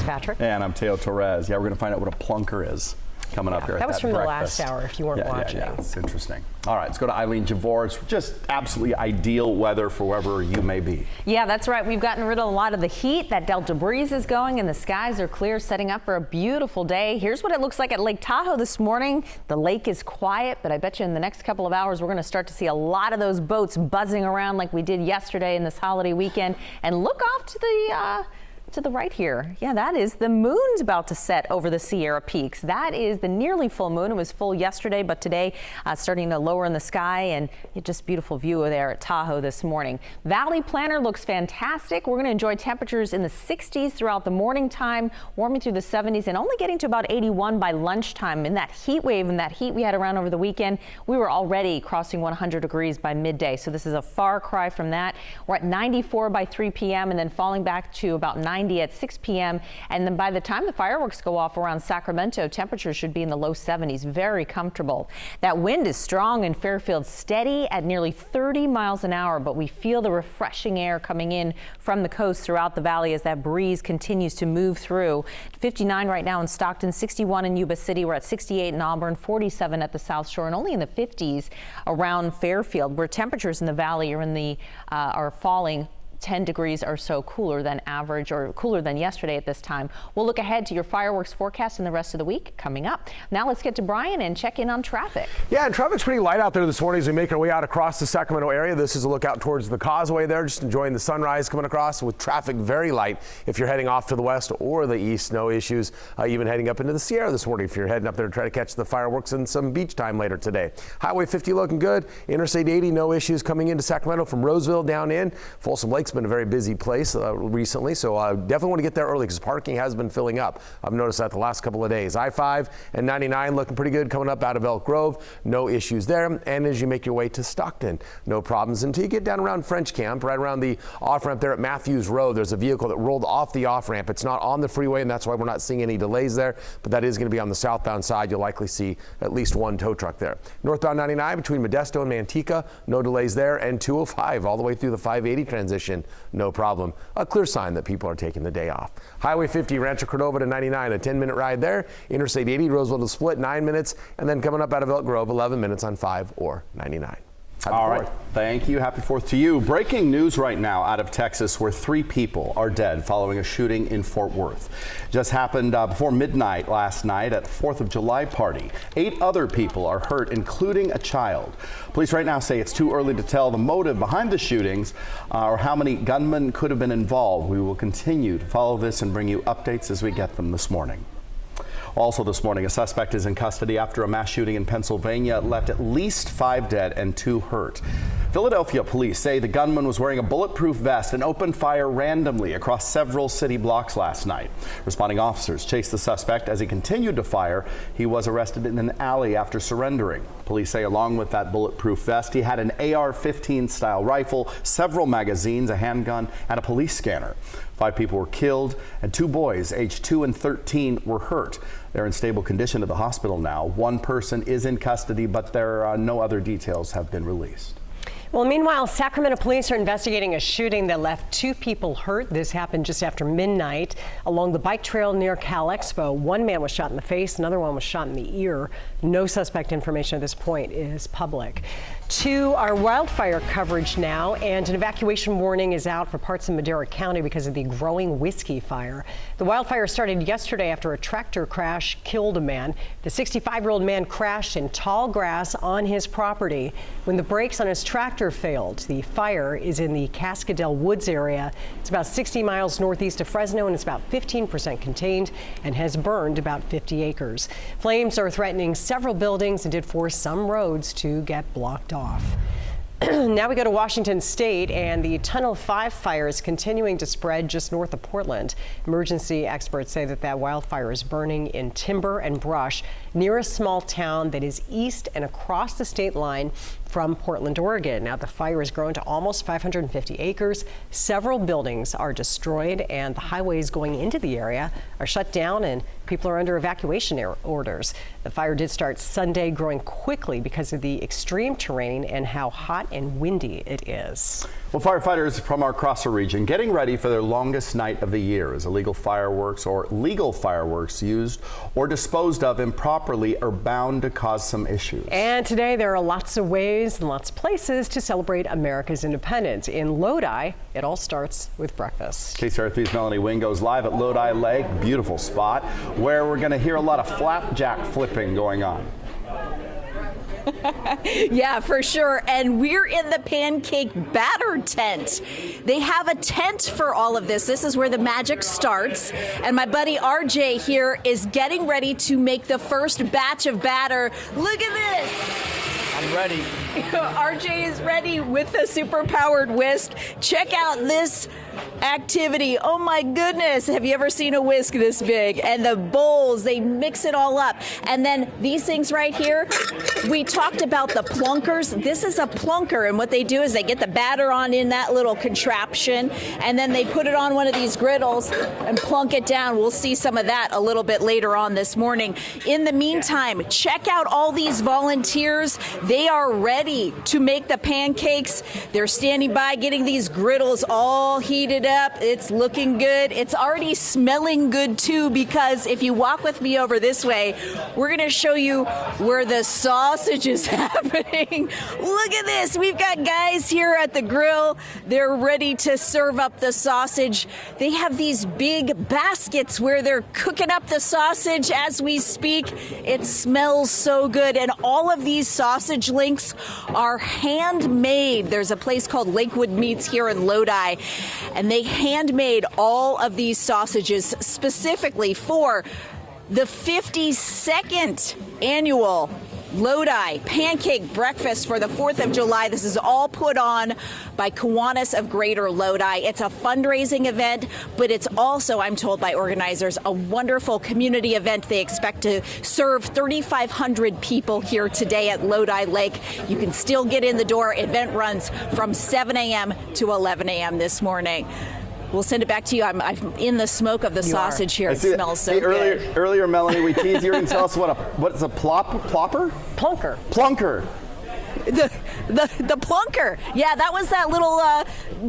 Patrick. And I'm Teo Torres. Yeah, we're going to find out what a plunker is coming up here. That was from breakfast. the last hour, if you weren't watching. Yeah, it's interesting. All right, let's go to Eileen Javor. It's just absolutely ideal weather for wherever you may be. Yeah, that's right. We've gotten rid of a lot of the heat. That Delta breeze is going and the skies are clear, setting up for a beautiful day. Here's what it looks like at Lake Tahoe this morning. The lake is quiet, but I bet you in the next couple of hours, we're going to start to see a lot of those boats buzzing around like we did yesterday in this holiday weekend. And look off to the right here. Yeah, that is the moon's about to set over the Sierra Peaks. That is the nearly full moon. It was full yesterday, but today starting to lower in the sky, and just beautiful view there at Tahoe this morning. Valley Planner looks fantastic. We're going to enjoy temperatures in the 60s throughout the morning time, warming through the 70s and only getting to about 81 by lunchtime. In that heat wave and that heat we had around over the weekend, we were already crossing 100 degrees by midday. So this is a far cry from that. We're at 94 by 3 p.m. and then falling back to about 90 at 6 p.m. And then by the time the fireworks go off around Sacramento, temperatures should be in the low 70s, very comfortable. That wind is strong in Fairfield, steady at nearly 30 miles an hour, but we feel the refreshing air coming in from the coast throughout the valley as that breeze continues to move through. 59 right now in Stockton, 61 in Yuba City. We're at 68 in Auburn, 47 at the South Shore, and only in the 50s around Fairfield, where temperatures in the valley are falling 10 degrees or so cooler than average, or cooler than yesterday at this time. We'll look ahead to your fireworks forecast in the rest of the week coming up. Now let's get to Brian and check in on traffic. Yeah, and traffic's pretty light out there this morning as we make our way out across the Sacramento area. This is a look out towards the causeway there, just enjoying the sunrise coming across with traffic very light. If you're heading off to the west or the east, no issues. Even heading up into the Sierra this morning if you're heading up there to try to catch the fireworks and some beach time later today. Highway 50 looking good. Interstate 80, no issues coming into Sacramento from Roseville down in. Folsom Lake's been a very busy place recently, so I definitely want to get there early because parking has been filling up. I've noticed that the last couple of days. I-5 and 99 looking pretty good coming up out of Elk Grove. No issues there. And as you make your way to Stockton, no problems until you get down around French Camp, right around the off-ramp there at Matthews Road. There's a vehicle that rolled off the off-ramp. It's not on the freeway, and that's why we're not seeing any delays there, but that is going to be on the southbound side. You'll likely see at least one tow truck there. Northbound 99 between Modesto and Manteca, no delays there, and 205 all the way through the 580 transition, no problem. A clear sign that people are taking the day off. Highway 50, Rancho Cordova to 99, a 10-minute ride there. Interstate 80, Roseville to Split, 9 minutes, and then coming up out of Elk Grove, 11 minutes on 5 or 99. All right. Thank you. Happy 4th to you. Breaking news right now out of Texas, where 3 people are dead following a shooting in Fort Worth. Just happened before midnight last night at a 4th of July party. 8 other people are hurt, including a child. Police right now say it's too early to tell the motive behind the shootings or how many gunmen could have been involved. We will continue to follow this and bring you updates as we get them this morning. Also this morning, a suspect is in custody after a mass shooting in Pennsylvania left at least 5 dead and 2 hurt. Philadelphia police say the gunman was wearing a bulletproof vest and opened fire randomly across several city blocks last night. Responding officers chased the suspect as he continued to fire. He was arrested in an alley after surrendering. Police say along with that bulletproof vest, he had an AR-15 style rifle, several magazines, a handgun, and a police scanner. 5 people were killed and 2 boys aged 2 and 13 were hurt. They're in stable condition at the hospital now. 1 person is in custody, but no other details have been released. Well, meanwhile, Sacramento police are investigating a shooting that left 2 people hurt. This happened just after midnight along the bike trail near Cal Expo. 1 man was shot in the face, another one was shot in the ear. No suspect information at this point is public. To our wildfire coverage now, and an evacuation warning is out for parts of Madera County because of the growing whiskey fire. The wildfire started yesterday after a tractor crash killed a man. The 65-year-old man crashed in tall grass on his property when the brakes on his tractor failed. The fire is in the Cascadel Woods area. It's about 60 miles northeast of Fresno, and it's about 15% contained and has burned about 50 acres. Flames are threatening several buildings and did force some roads to get blocked off. Now we go to Washington State, and the Tunnel 5 fire is continuing to spread just north of Portland. Emergency experts say that wildfire is burning in timber and brush near a small town that is east and across the state line from Portland, Oregon. Now the fire has grown to almost 550 acres. Several buildings are destroyed, and the highways going into the area are shut down, and people are under evacuation orders. The fire did start Sunday, growing quickly because of the extreme terrain and how hot and windy it is. Well, firefighters from our across the region getting ready for their longest night of the year as illegal fireworks or legal fireworks used or disposed of improperly are bound to cause some issues. And today there are lots of ways and lots of places to celebrate America's independence. In Lodi, it all starts with breakfast. KCRA3's Melanie Wing goes live at Lodi Lake, beautiful spot, where we're going to hear a lot of flapjack flipping going on. Yeah, for sure. And we're in the pancake batter tent. They have a tent for all of this. This is where the magic starts. And my buddy RJ here is getting ready to make the first batch of batter. Look at this. I'm ready. RJ is ready with the super powered whisk. Check out this activity. Oh my goodness. Have you ever seen a whisk this big? And the bowls, they mix it all up. And then these things right here, we talked about the plunkers. This is a plunker, and what they do is they get the batter on in that little contraption, and then they put it on one of these griddles and plunk it down. We'll see some of that a little bit later on this morning. In the meantime, check out all these volunteers. They are ready to make the pancakes. They're standing by getting these griddles all heated up. It's looking good. It's already smelling good too, because if you walk with me over this way, we're going to show you where the sausage is happening. Look at this. We've got guys here at the grill. They're ready to serve up the sausage. They have these big baskets where they're cooking up the sausage as we speak. It smells so good. And all of these sausage links are handmade. There's a place called Lakewood Meats here in Lodi, and they handmade all of these sausages specifically for the 52nd annual Lodi Pancake Breakfast for the 4th of July. This is all put on by Kiwanis of Greater Lodi. It's a fundraising event, but it's also, I'm told by organizers, a wonderful community event. They expect to serve 3,500 people here today at Lodi Lake. You can still get in the door. Event runs from 7 a.m. to 11 a.m. this morning. We'll send it back to you. I'm in the smoke of the sausage here. It smells so good. Earlier, Melanie, we teased you and tell us what's a plopper? Plunker. Plunker. The plunker. Yeah, that was that little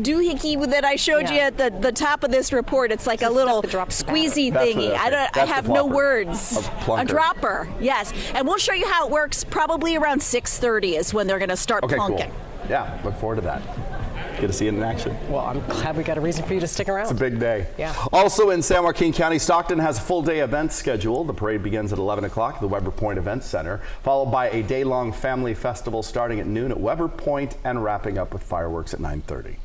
doohickey that I showed you at the top of this report. It's like a little squeezy thingy. I have no words. A dropper, yes. And we'll show you how it works. Probably around 6:30 is when they're going to start plunking. Cool. Yeah, look forward to that. Good to see it in action. Well, I'm glad we got a reason for you to stick around. It's a big day. Yeah. Also in San Joaquin County, Stockton has a full day event scheduled. The parade begins at 11 o'clock at the Weber Point Event Center, followed by a day-long family festival starting at noon at Weber Point and wrapping up with fireworks at 9:30.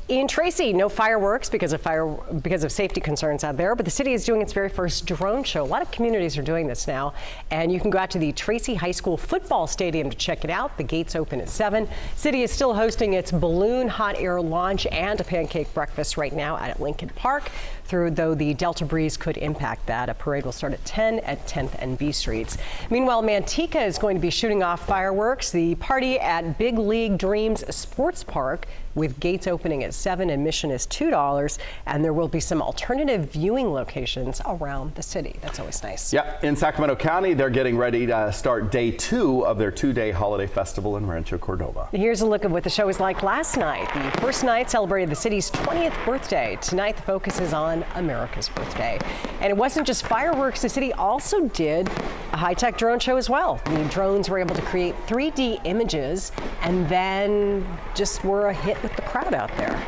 In Tracy, no fireworks because of safety concerns out there, but the city is doing its very first drone show. A lot of communities are doing this now, and you can go out to the Tracy High School football stadium to check it out. The gates open at 7. City is still hosting its balloon hot air launch and a pancake breakfast right now at Lincoln Park. Though the Delta breeze could impact that. A parade will start at 10 at 10th and B Streets. Meanwhile, Manteca is going to be shooting off fireworks. The party at Big League Dreams Sports Park, with gates opening at 7, admission is $2, and there will be some alternative viewing locations around the city. That's always nice. Yeah, in Sacramento County, they're getting ready to start day 2 of their 2-day holiday festival in Rancho Cordova. Here's a look at what the show was like last night. The first night celebrated the city's 20th birthday. Tonight, the focus is on America's birthday. And it wasn't just fireworks. The city also did a high-tech drone show as well. The drones were able to create 3D images and then just were a hit with the crowd out there.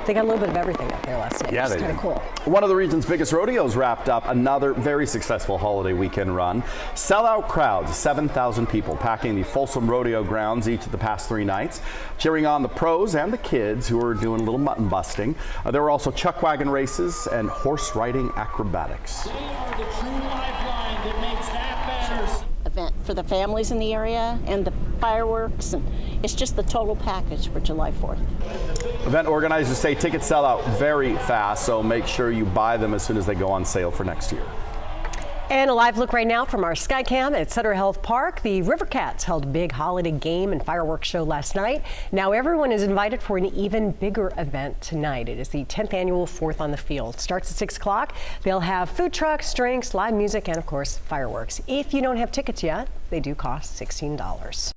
They got a little bit of everything out there last night. Yeah, it's kind of cool. One of the region's biggest rodeos wrapped up another very successful holiday weekend run. Sellout crowds, 7,000 people packing the Folsom Rodeo grounds each of the past 3 nights, cheering on the pros and the kids who were doing a little mutton busting. There were also chuck wagon races and horse riding acrobatics. They are the true lifeline that makes that better. Event for the families in the area and the fireworks, and it's just the total package for July 4th. Event organizers say tickets sell out very fast, so make sure you buy them as soon as they go on sale for next year. And a live look right now from our Skycam at Sutter Health Park. The River Cats held a big holiday game and fireworks show last night. Now everyone is invited for an even bigger event tonight. It is the 10th annual 4th on the Field. Starts at 6 o'clock. They'll have food trucks, drinks, live music, and of course fireworks. If you don't have tickets yet, they do cost $16.